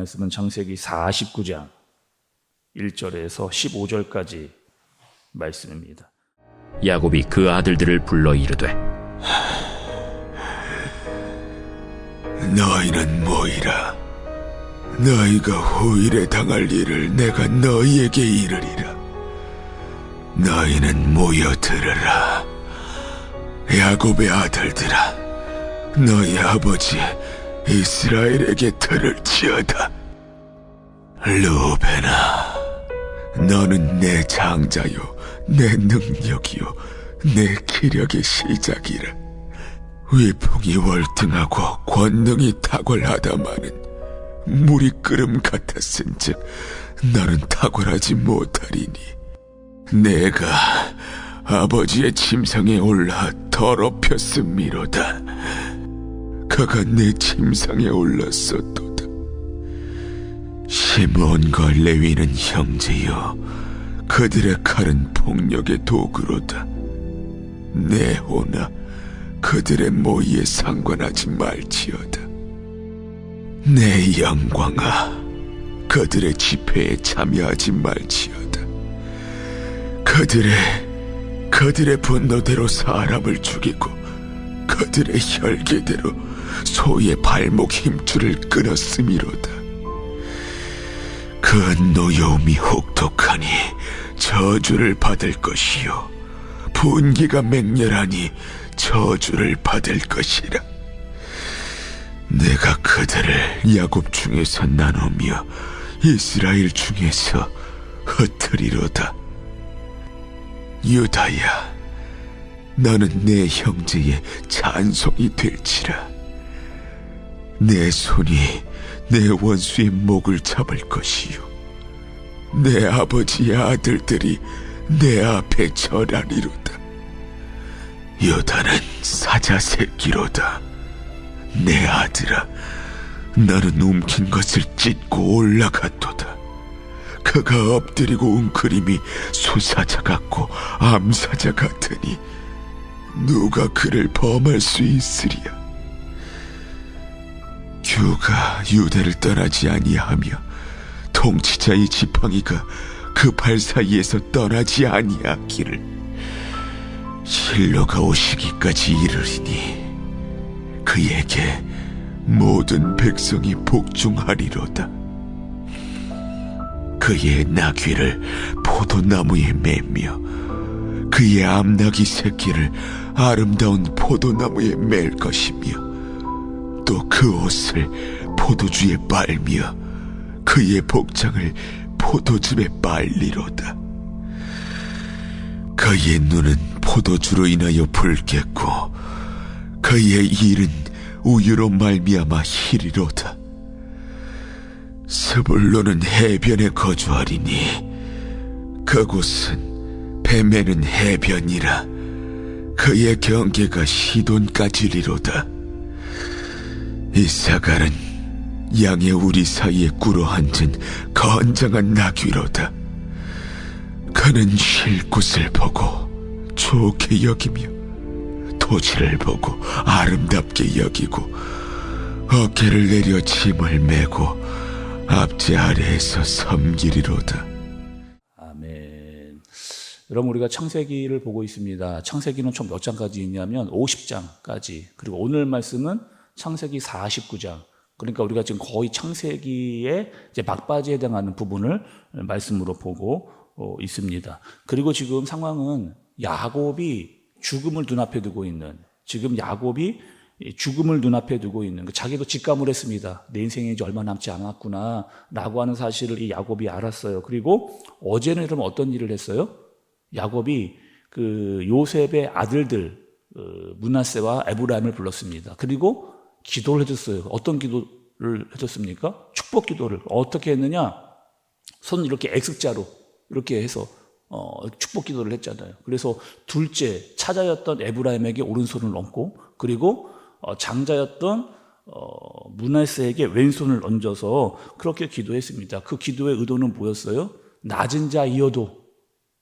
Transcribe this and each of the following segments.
말씀은 창세기 49장 1절에서 15절까지 말씀입니다. 야곱이 그 아들들을 불러 이르되 너희는 모이라. 너희가 후일에 당할 일을 내가 너희에게 이르리라. 너희는 모여 들으라. 야곱의 아들들아, 너희 아버지 이스라엘에게 들을지어다. 루벤아, 너는 내 장자요 내 능력이요 내 기력의 시작이라. 위풍이 월등하고 권능이 탁월하다마는 물이 끓음 같았은즉 너는 탁월하지 못하리니, 내가 아버지의 침상에 올라 더럽혔음이로다. 그가 내 침상에 올랐었도다. 시므온과 레위는 형제여, 그들의 칼은 폭력의 도구로다. 네호나, 그들의 모의에 상관하지 말지어다. 내 영광아, 그들의 집회에 참여하지 말지어다. 그들의 분노대로 사람을 죽이고 그들의 혈기대로 소의 발목 힘줄을 끊었음이로다. 그 노여움이 혹독하니 저주를 받을 것이요, 분기가 맹렬하니 저주를 받을 것이라. 내가 그들을 야곱 중에서 나누며 이스라엘 중에서 흩으리로다. 유다야, 너는 내 형제의 찬송이 될지라. 내 손이 내 원수의 목을 잡을 것이요, 내 아버지의 아들들이 내 앞에 절하리로다. 유다는 사자 새끼로다. 내 아들아, 너는 움킨 것을 찢고 올라갔도다. 그가 엎드리고 웅크림이 수사자 같고 암사자 같으니 누가 그를 범할 수 있으리야. 규가 유대를 떠나지 아니하며 통치자의 지팡이가 그 발 사이에서 떠나지 아니하기를 실로가 오시기까지 이르리니 그에게 모든 백성이 복종하리로다. 그의 나귀를 포도나무에 매며 그의 암나귀 새끼를 아름다운 포도나무에 맬 것이며, 또 그 옷을 포도주에 빨며 그의 복장을 포도즙에 빨리로다. 그의 눈은 포도주로 인하여 붉겠고 그의 일은 우유로 말미암아 희리로다. 스불론은 해변에 거주하리니 그곳은 뱀에는 해변이라. 그의 경계가 시돈까지리로다. 이사갈은 양의 우리 사이에 꿇어 앉은 건장한 나귀로다. 그는 쉴 곳을 보고 좋게 여기며 토지를 보고 아름답게 여기고 어깨를 내려 짐을 메고 앞제 아래에서 섬기리로다. 아멘. 여러분, 우리가 창세기를 보고 있습니다. 창세기는 총 몇 장까지 있냐면 50장까지. 그리고 오늘 말씀은 창세기 49장. 그러니까 우리가 지금 거의 창세기의 이제 막바지에 해당하는 부분을 말씀으로 보고 있습니다. 그리고 지금 상황은 야곱이 죽음을 눈앞에 두고 있는, 지금 야곱이 죽음을 눈앞에 두고 있는, 자기도 직감을 했습니다. 내 인생이 이제 얼마 남지 않았구나 라고 하는 사실을 이 야곱이 알았어요. 그리고 어제는 그럼 어떤 일을 했어요? 야곱이 그 요셉의 아들들 므낫세와 에브라임을 불렀습니다. 그리고 기도를 해줬어요. 어떤 기도를 해줬습니까? 축복 기도를. 어떻게 했느냐? 손 이렇게 X자로 이렇게 해서 축복 기도를 했잖아요. 그래서 둘째 차자였던 에브라임에게 오른손을 얹고, 그리고 장자였던 므낫세에게 왼손을 얹어서 그렇게 기도했습니다. 그 기도의 의도는 뭐였어요? 낮은 자이어도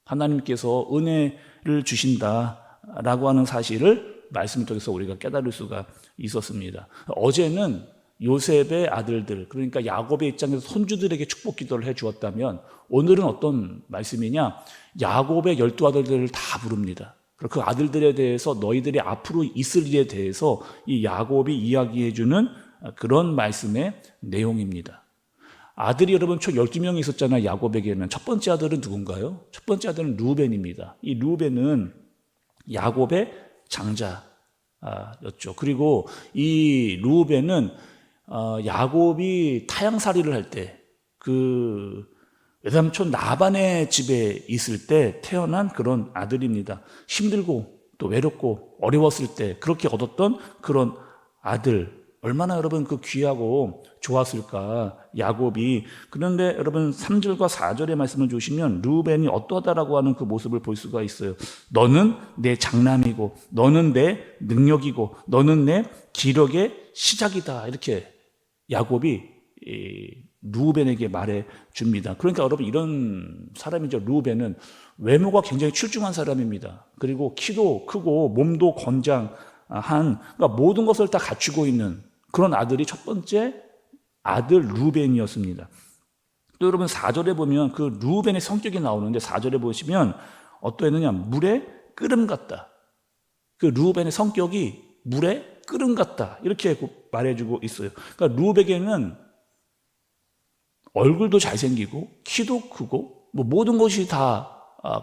하나님께서 은혜를 주신다라고 하는 사실을 말씀을 통해서 우리가 깨달을 수가 있었습니다. 어제는 요셉의 아들들, 그러니까 야곱의 입장에서 손주들에게 축복 기도를 해 주었다면 오늘은 어떤 말씀이냐? 야곱의 12아들들을 다 부릅니다. 그리고 그 아들들에 대해서 너희들이 앞으로 있을 일에 대해서 이 야곱이 이야기해 주는 그런 말씀의 내용입니다. 아들이 여러분 총 12명이 있었잖아요. 야곱에게는. 첫 번째 아들은 누군가요? 첫 번째 아들은 루벤입니다. 이 루벤은 야곱의 장자였죠. 그리고 이 루벤은 야곱이 타향살이를 할 때 그 외삼촌 라반의 집에 있을 때 태어난 그런 아들입니다. 힘들고 또 외롭고 어려웠을 때 그렇게 얻었던 그런 아들, 얼마나 여러분 그 귀하고 좋았을까 야곱이. 그런데 여러분 3절과 4절의 말씀을 주시면 루벤이 어떠하다라고 하는 그 모습을 볼 수가 있어요. 너는 내 장남이고 너는 내 능력이고 너는 내 기력의 시작이다, 이렇게 야곱이 루벤에게 말해 줍니다. 그러니까 여러분 이런 사람이죠. 루벤은 외모가 굉장히 출중한 사람입니다. 그리고 키도 크고 몸도 건장한, 그러니까 모든 것을 다 갖추고 있는 그런 아들이 첫 번째 아들 루벤이었습니다. 또 여러분 4절에 보면 그 루벤의 성격이 나오는데 4절에 보시면 어떠했느냐? 물의 끓음 같다. 그 루벤의 성격이 물의 끓음 같다, 이렇게 말해주고 있어요. 그러니까 루벤에게는 얼굴도 잘생기고 키도 크고 뭐 모든 것이 다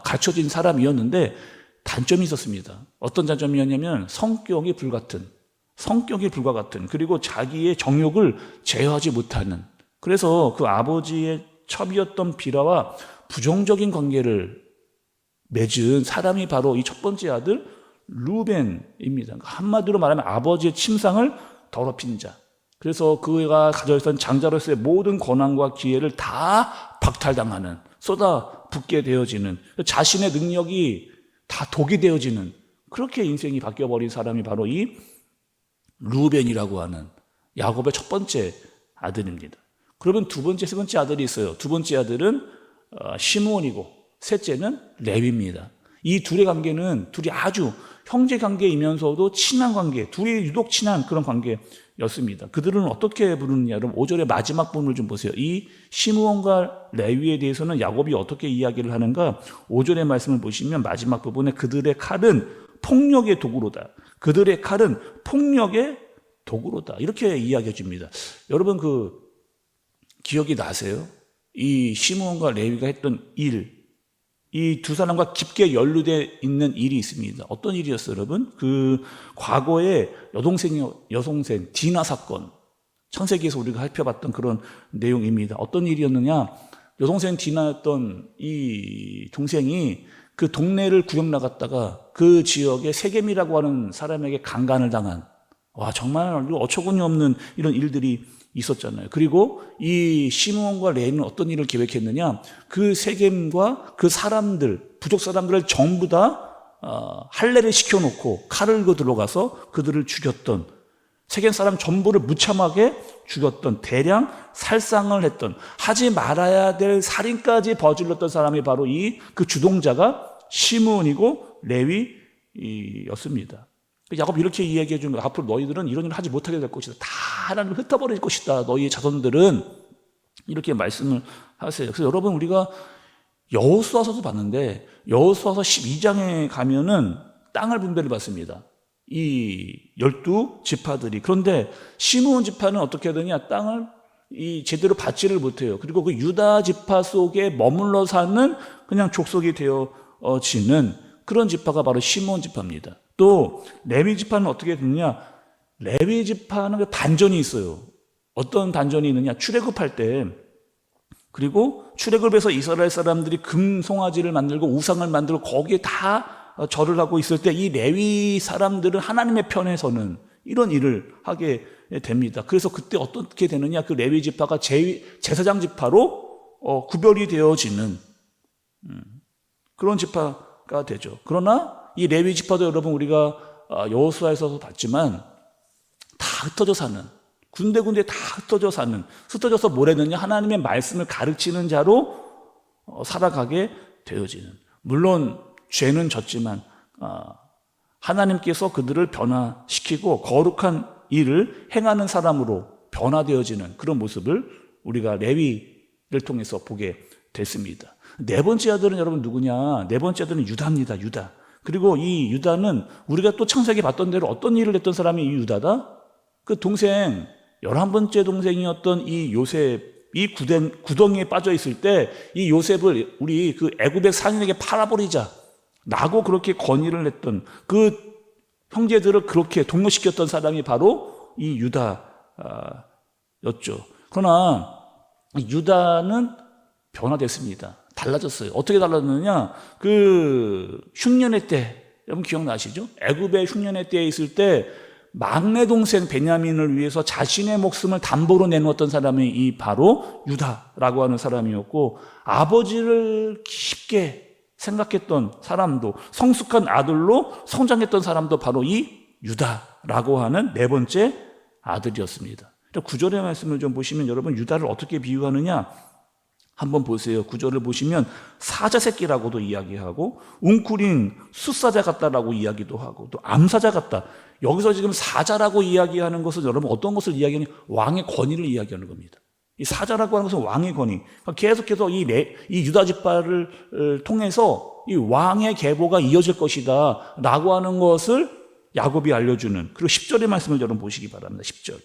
갖춰진 사람이었는데 단점이 있었습니다. 어떤 단점이었냐면 성격이 불과 같은, 그리고 자기의 정욕을 제어하지 못하는, 그래서 그 아버지의 첩이었던 비라와 부정적인 관계를 맺은 사람이 바로 이 첫 번째 아들 루벤입니다. 한마디로 말하면 아버지의 침상을 더럽힌 자. 그래서 그가 가져 있던 장자로서의 모든 권한과 기회를 다 박탈당하는, 쏟아붓게 되어지는, 자신의 능력이 다 독이 되어지는, 그렇게 인생이 바뀌어버린 사람이 바로 이 루벤이라고 하는 야곱의 첫 번째 아들입니다. 그러면 두 번째, 세 번째 아들이 있어요. 두 번째 아들은 시므온이고 셋째는 레위입니다. 이 둘의 관계는 둘이 아주 형제 관계이면서도 친한 관계, 둘이 유독 친한 그런 관계였습니다. 그들은 어떻게 부르느냐? 여러분 5절의 마지막 부분을 좀 보세요. 이 시므온과 레위에 대해서는 야곱이 어떻게 이야기를 하는가? 5절의 말씀을 보시면 마지막 부분에 그들의 칼은 폭력의 도구로다. 그들의 칼은 폭력의 도구로다, 이렇게 이야기해 줍니다. 여러분 그 기억이 나세요? 이 시므온과 레위가 했던 일, 이 두 사람과 깊게 연루되어 있는 일이 있습니다. 어떤 일이었어요, 여러분? 그 과거에 여동생 디나 사건, 창세기에서 우리가 살펴봤던 그런 내용입니다. 어떤 일이었느냐? 여동생 디나였던 이 동생이 그 동네를 구경 나갔다가 그 지역에 세겜이라고 하는 사람에게 강간을 당한, 와 정말 어처구니 없는 이런 일들이 있었잖아요. 그리고 이 시므온과 레위는 어떤 일을 계획했느냐? 그 세겜과 그 사람들, 부족 사람들을 전부 다 할례를 시켜놓고 칼을 들고 들어가서 그들을 죽였던, 세겜 사람 전부를 무참하게 죽였던, 대량 살상을 했던, 하지 말아야 될 살인까지 저질렀던 사람이 바로 이 그 주동자가 시므온이고 레위였습니다. 야곱이 이렇게 이야기해 주는 거예요. 앞으로 너희들은 이런 일을 하지 못하게 될 것이다. 다 하나님을 흩어버릴 것이다. 너희의 자손들은, 이렇게 말씀을 하세요. 그래서 여러분 우리가 여호수아서도 봤는데 여호수아서 12장에 가면은 땅을 분배를 받습니다. 이 12지파들이. 그런데 시므온 지파는 어떻게 하느냐? 땅을 제대로 받지를 못해요. 그리고 그 유다 지파 속에 머물러 사는 그냥 족속이 되어지는 그런 지파가 바로 시므온 지파입니다. 또 레위 지파는 어떻게 되느냐? 레위 지파는 반전이 있어요. 어떤 반전이 있느냐? 출애굽할 때, 그리고 출애굽에서 이스라엘 사람들이 금송아지를 만들고 우상을 만들고 거기에 다 절을 하고 있을 때 이 레위 사람들은 하나님의 편에 서는 이런 일을 하게 됩니다. 그래서 그때 어떻게 되느냐? 그 레위 지파가 제사장 지파로 구별이 되어지는 그런 지파가 되죠. 그러나 이 레위 지파도 여러분 우리가 여호수아에서 봤지만 다 흩어져 사는, 군데군데 다 흩어져 사는, 흩어져서 뭘 했느냐? 하나님의 말씀을 가르치는 자로 살아가게 되어지는, 물론 죄는 졌지만 하나님께서 그들을 변화시키고 거룩한 일을 행하는 사람으로 변화되어지는 그런 모습을 우리가 레위를 통해서 보게 됐습니다. 네 번째 아들은 여러분 누구냐? 네 번째 아들은 유다입니다. 유다. 그리고 이 유다는 우리가 또 창세기 봤던 대로 어떤 일을 했던 사람이 이 유다다? 그 동생 11번째 동생이었던 이 요셉, 이 구덩이에 빠져 있을 때 이 요셉을 우리 그 애굽의 상인에게 팔아버리자 라고 그렇게 건의를 했던 그 형제들을 그렇게 동요시켰던 사람이 바로 이 유다였죠. 그러나 유다는 변화됐습니다. 달라졌어요. 어떻게 달라졌느냐? 그 흉년의 때, 여러분 기억나시죠? 애굽의 흉년의 때에 있을 때 막내 동생 베냐민을 위해서 자신의 목숨을 담보로 내놓았던 사람이 이 바로 유다라고 하는 사람이었고, 아버지를 깊게 생각했던 사람도, 성숙한 아들로 성장했던 사람도 바로 이 유다라고 하는 네 번째 아들이었습니다. 9절의 말씀을 좀 보시면 여러분 유다를 어떻게 비유하느냐 한번 보세요. 9절을 보시면 사자 새끼라고도 이야기하고 웅크린 숫사자 같다라고 이야기도 하고 또 암사자 같다. 여기서 지금 사자라고 이야기하는 것은 여러분 어떤 것을 이야기하냐? 왕의 권위를 이야기하는 겁니다. 이 사자라고 하는 것은 왕의 권위. 계속해서 이 유다 지파를 통해서 이 왕의 계보가 이어질 것이다 라고 하는 것을 야곱이 알려주는, 그리고 10절의 말씀을 여러분 보시기 바랍니다. 10절.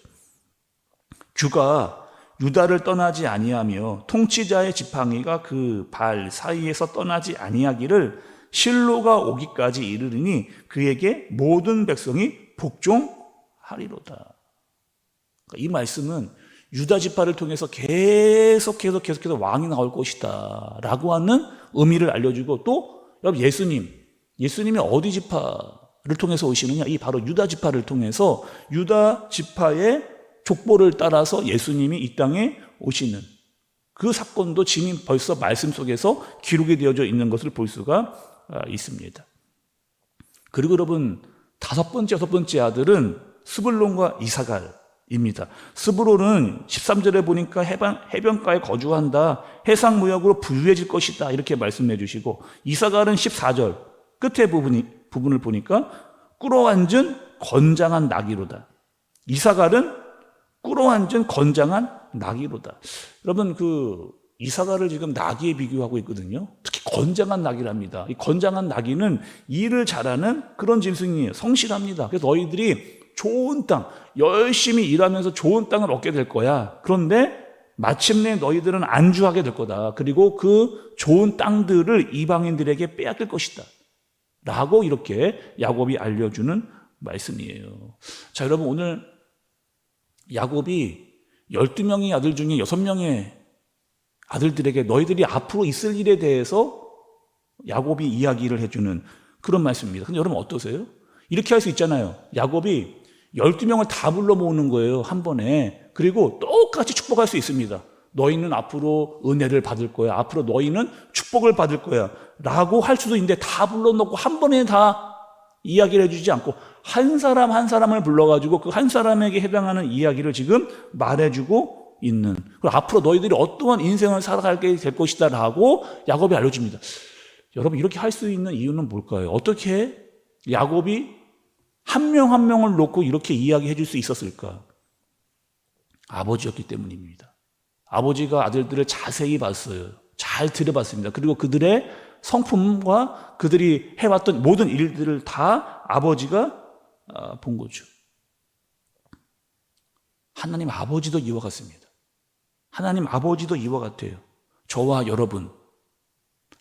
주가 유다를 떠나지 아니하며 통치자의 지팡이가 그 발 사이에서 떠나지 아니하기를 실로가 오기까지 이르리니 그에게 모든 백성이 복종하리로다. 그러니까 이 말씀은 유다 지파를 통해서 계속해서 왕이 나올 것이다 라고 하는 의미를 알려주고, 또 여러분 예수님이 어디 지파를 통해서 오시느냐? 이 바로 유다 지파를 통해서 유다 지파의 족보를 따라서 예수님이 이 땅에 오시는 그 사건도 지금 벌써 말씀 속에서 기록이 되어져 있는 것을 볼 수가 있습니다. 그리고 여러분 다섯 번째, 여섯 번째 아들은 스불론과 이사갈입니다. 스불론은 13절에 보니까 해변가에 거주한다, 해상무역으로 부유해질 것이다 이렇게 말씀해 주시고, 이사갈은 14절 끝에 부분을 보니까 꿇어앉은 건장한 나귀로다. 이사갈은 꿇어앉은 건장한 나귀로다. 여러분 이사갈을 지금 나귀에 비교하고 있거든요. 특히 건장한 나귀랍니다. 이 건장한 나귀는 일을 잘하는 그런 짐승이에요. 성실합니다. 그래서 너희들이 좋은 땅, 열심히 일하면서 좋은 땅을 얻게 될 거야. 그런데 마침내 너희들은 안주하게 될 거다. 그리고 그 좋은 땅들을 이방인들에게 빼앗길 것이다 라고 이렇게 야곱이 알려주는 말씀이에요. 자, 여러분 오늘 야곱이 12명의 아들 중에 6명의 아들들에게 너희들이 앞으로 있을 일에 대해서 야곱이 이야기를 해주는 그런 말씀입니다. 근데 여러분 어떠세요? 이렇게 할 수 있잖아요. 야곱이 12명을 다 불러 모으는 거예요, 한 번에. 그리고 똑같이 축복할 수 있습니다. 너희는 앞으로 은혜를 받을 거야, 앞으로 너희는 축복을 받을 거야 라고 할 수도 있는데, 다 불러놓고 한 번에 다 이야기를 해주지 않고 한 사람 한 사람을 불러가지고 그 한 사람에게 해당하는 이야기를 지금 말해주고 있는, 그리고 앞으로 너희들이 어떠한 인생을 살아가게 될 것이다 라고 야곱이 알려줍니다. 여러분 이렇게 할 수 있는 이유는 뭘까요? 어떻게 야곱이 한 명 한 명을 놓고 이렇게 이야기해 줄 수 있었을까? 아버지였기 때문입니다. 아버지가 아들들을 자세히 봤어요. 잘 들여봤습니다. 그리고 그들의 성품과 그들이 해왔던 모든 일들을 다 아버지가 본 거죠. 하나님 아버지도 이와 같습니다. 하나님 아버지도 이와 같아요. 저와 여러분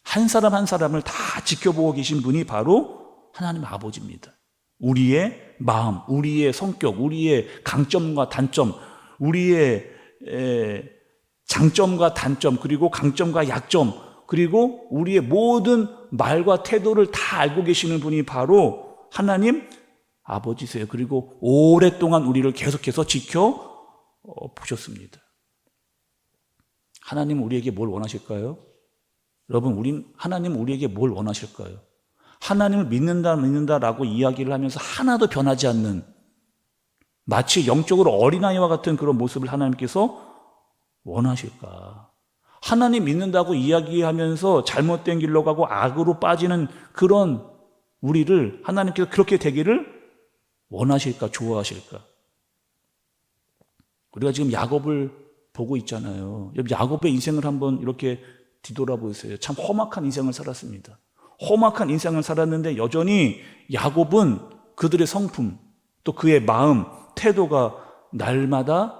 한 사람 한 사람을 다 지켜보고 계신 분이 바로 하나님 아버지입니다. 우리의 마음, 우리의 성격, 우리의 강점과 단점, 우리의 장점과 단점, 그리고 강점과 약점, 그리고 우리의 모든 말과 태도를 다 알고 계시는 분이 바로 하나님 아버지세요. 그리고 오랫동안 우리를 계속해서 지켜보셨습니다. 하나님 우리에게 뭘 원하실까요? 여러분, 하나님 우리에게 뭘 원하실까요? 하나님을 믿는다라고 이야기를 하면서 하나도 변하지 않는, 마치 영적으로 어린아이와 같은 그런 모습을 하나님께서 원하실까? 하나님 믿는다고 이야기하면서 잘못된 길로 가고 악으로 빠지는 그런 우리를 하나님께서 그렇게 되기를 원하실까? 좋아하실까? 우리가 지금 야곱을 보고 있잖아요. 야곱의 인생을 한번 이렇게 뒤돌아보세요. 참 험악한 인생을 살았습니다. 험악한 인생을 살았는데 여전히 야곱은 그들의 성품, 또 그의 마음, 태도가 날마다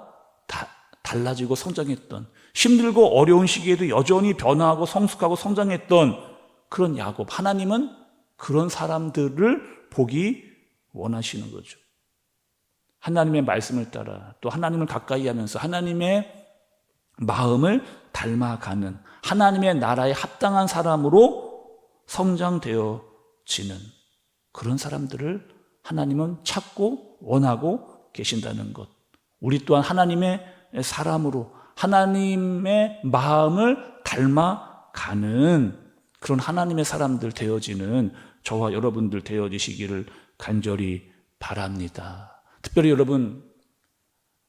달라지고 성장했던, 힘들고 어려운 시기에도 여전히 변화하고 성숙하고 성장했던 그런 야곱. 하나님은 그런 사람들을 보기 원하시는 거죠. 하나님의 말씀을 따라 또 하나님을 가까이 하면서 하나님의 마음을 닮아가는, 하나님의 나라에 합당한 사람으로 성장되어지는 그런 사람들을 하나님은 찾고 원하고 계신다는 것. 우리 또한 하나님의 사람으로 하나님의 마음을 닮아가는 그런 하나님의 사람들 되어지는 저와 여러분들 되어지시기를 간절히 바랍니다. 특별히 여러분,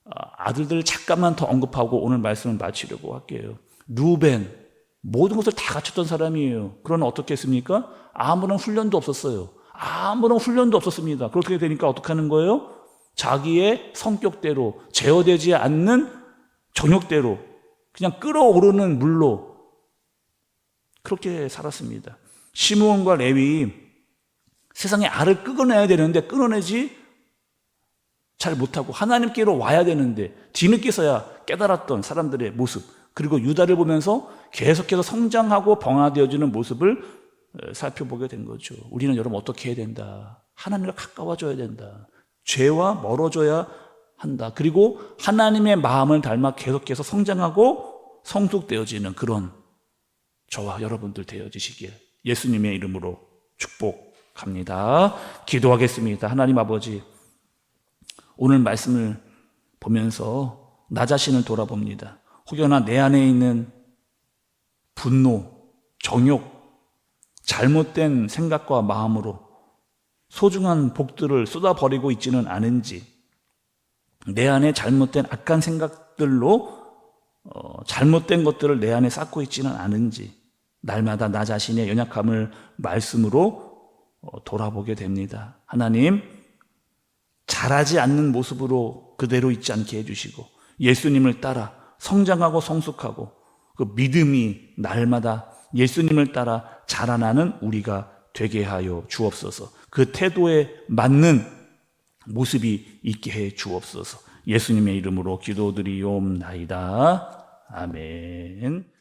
아들들 잠깐만 더 언급하고 오늘 말씀을 마치려고 할게요. 루벤, 모든 것을 다 갖췄던 사람이에요. 그러나 어떻게 했습니까? 아무런 훈련도 없었어요. 아무런 훈련도 없었습니다. 그렇게 되니까 어떻게 하는 거예요? 자기의 성격대로, 제어되지 않는 정욕대로, 그냥 끓어오르는 물로 그렇게 살았습니다. 시므온과 레위, 세상에 알을 끊어내야 되는데 끊어내지 잘 못하고 하나님께로 와야 되는데 뒤늦게서야 깨달았던 사람들의 모습, 그리고 유다를 보면서 계속해서 성장하고 병화되어지는 모습을 살펴보게 된 거죠. 우리는 여러분 어떻게 해야 된다? 하나님과 가까워져야 된다. 죄와 멀어져야 한다. 그리고 하나님의 마음을 닮아 계속해서 성장하고 성숙되어지는 그런 저와 여러분들 되어지시길 예수님의 이름으로 축복합니다. 기도하겠습니다. 하나님 아버지, 오늘 말씀을 보면서 나 자신을 돌아봅니다. 혹여나 내 안에 있는 분노, 정욕, 잘못된 생각과 마음으로 소중한 복들을 쏟아버리고 있지는 않은지, 내 안에 잘못된 악한 생각들로 잘못된 것들을 내 안에 쌓고 있지는 않은지 날마다 나 자신의 연약함을 말씀으로 돌아보게 됩니다. 하나님, 잘하지 않는 모습으로 그대로 있지 않게 해주시고 예수님을 따라 성장하고 성숙하고 그 믿음이 날마다 예수님을 따라 자라나는 우리가 되게 하여 주옵소서. 그 태도에 맞는 모습이 있게 해 주옵소서. 예수님의 이름으로 기도드리옵나이다. 아멘.